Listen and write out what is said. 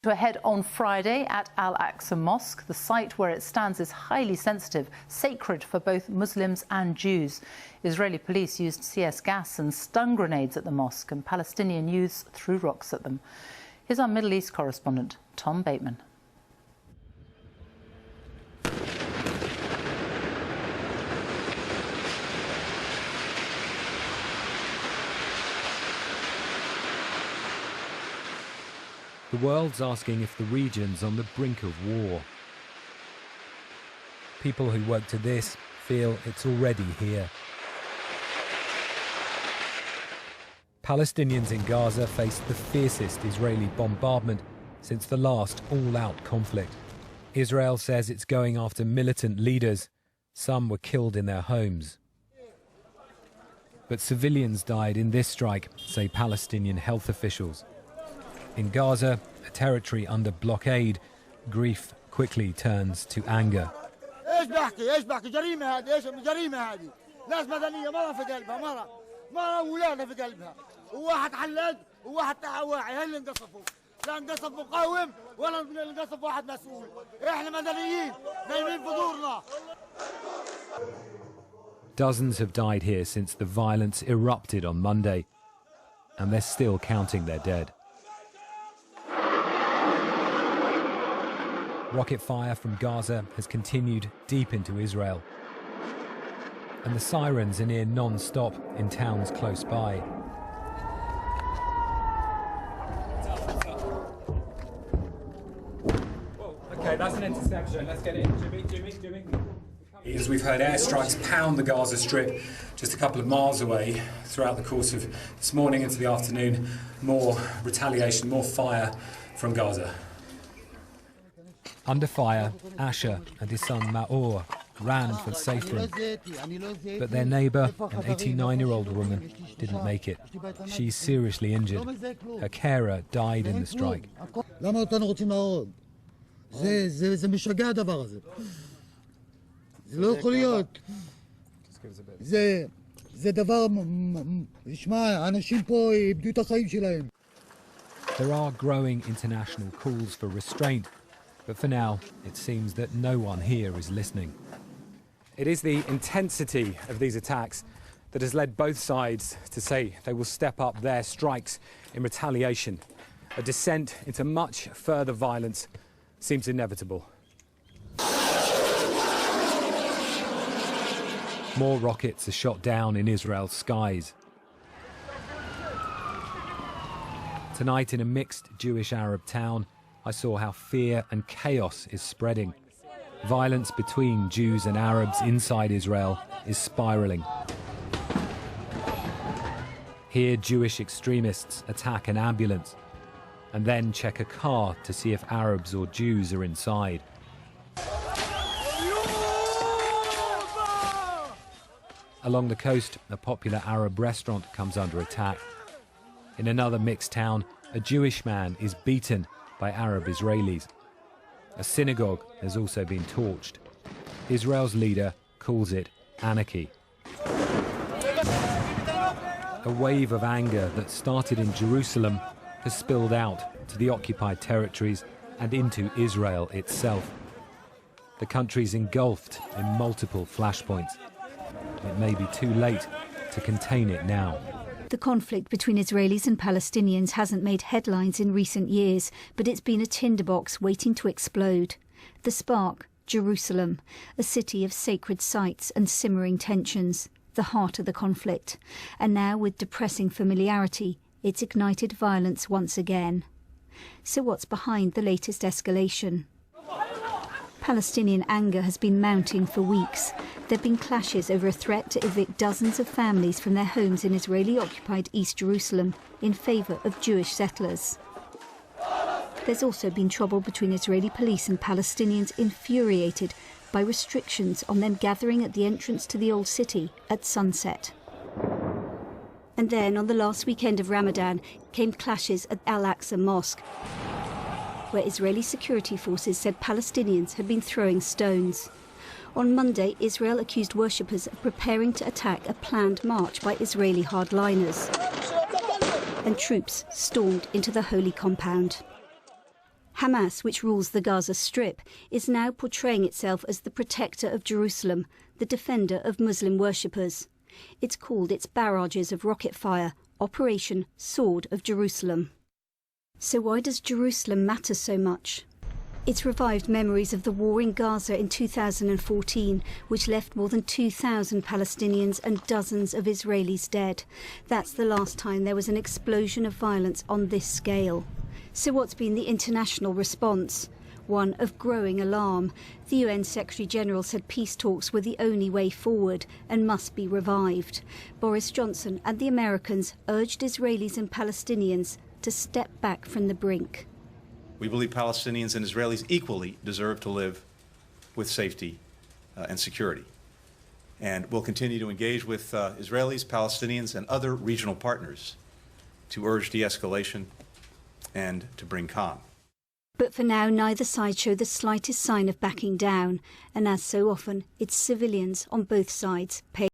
Ahead on Friday at Al-Aqsa Mosque, the site where it stands is highly sensitive, sacred for both Muslims and Jews. Israeli police used CS gas and stun grenades at the mosque, and Palestinian youths threw rocks at them. Here's our Middle East correspondent, Tom Bateman. The world's asking if the region's on the brink of war. People who work to this feel it's already here. Palestinians in Gaza face the fiercest Israeli bombardment since the last all-out conflict. Israel says it's going after militant leaders. Some were killed in their homes. But civilians died in this strike, say Palestinian health officials. In Gaza, a territory under blockade, grief quickly turns to anger. Dozens have died here since the violence erupted on Monday, and they're still counting their dead. Rocket fire from Gaza has continued deep into Israel, and the sirens are near non-stop in towns close by. Okay, that's an interception. Let's get in. Jimmy. As we've heard, airstrikes pound the Gaza Strip just a couple of miles away. Throughout the course of this morning into the afternoon, more retaliation, more fire from Gaza. Under fire, Asher and his son Maor ran for safe room. But their neighbour, an 89-year-old woman, didn't make it. She's seriously injured. Her carer died in the strike. There are growing international calls for restraint, but for now, it seems that no one here is listening. It is the intensity of these attacks that has led both sides to say they will step up their strikes in retaliation. A descent into much further violence seems inevitable. More rockets are shot down in Israel's skies. Tonight, in a mixed Jewish-Arab town, I saw how fear and chaos is spreading. Violence between Jews and Arabs inside Israel is spiralling. Here, Jewish extremists attack an ambulance and then check a car to see if Arabs or Jews are inside. Along the coast, a popular Arab restaurant comes under attack. In another mixed town, a Jewish man is beaten by Arab Israelis. A synagogue has also been torched. Israel's leader calls it anarchy. A wave of anger that started in Jerusalem has spilled out to the occupied territories and into Israel itself. The country's engulfed in multiple flashpoints. It may be too late to contain it now. The conflict between Israelis and Palestinians hasn't made headlines in recent years, but it's been a tinderbox waiting to explode. The spark, Jerusalem, a city of sacred sites and simmering tensions, the heart of the conflict. And now, with depressing familiarity, it's ignited violence once again. So what's behind the latest escalation? Palestinian anger has been mounting for weeks. There have been clashes over a threat to evict dozens of families from their homes in Israeli-occupied East Jerusalem in favour of Jewish settlers. There's also been trouble between Israeli police and Palestinians infuriated by restrictions on them gathering at the entrance to the old city at sunset. And then, on the last weekend of Ramadan, came clashes at Al-Aqsa Mosque, where Israeli security forces said Palestinians had been throwing stones. On Monday, Israel accused worshippers of preparing to attack a planned march by Israeli hardliners, and troops stormed into the holy compound. Hamas, which rules the Gaza Strip, is now portraying itself as the protector of Jerusalem, the defender of Muslim worshippers. It's called its barrages of rocket fire Operation Sword of Jerusalem. So why does Jerusalem matter so much? It's revived memories of the war in Gaza in 2014, which left more than 2,000 Palestinians and dozens of Israelis dead. That's the last time there was an explosion of violence on this scale. So what's been the international response? One of growing alarm. The UN Secretary-General said peace talks were the only way forward and must be revived. Boris Johnson and the Americans urged Israelis and Palestinians to step back from the brink. We believe Palestinians and Israelis equally deserve to live with safety and security. And we'll continue to engage with Israelis, Palestinians, and other regional partners to urge de-escalation and to bring calm. But for now, neither side show the slightest sign of backing down, and as so often, it's civilians on both sides pay.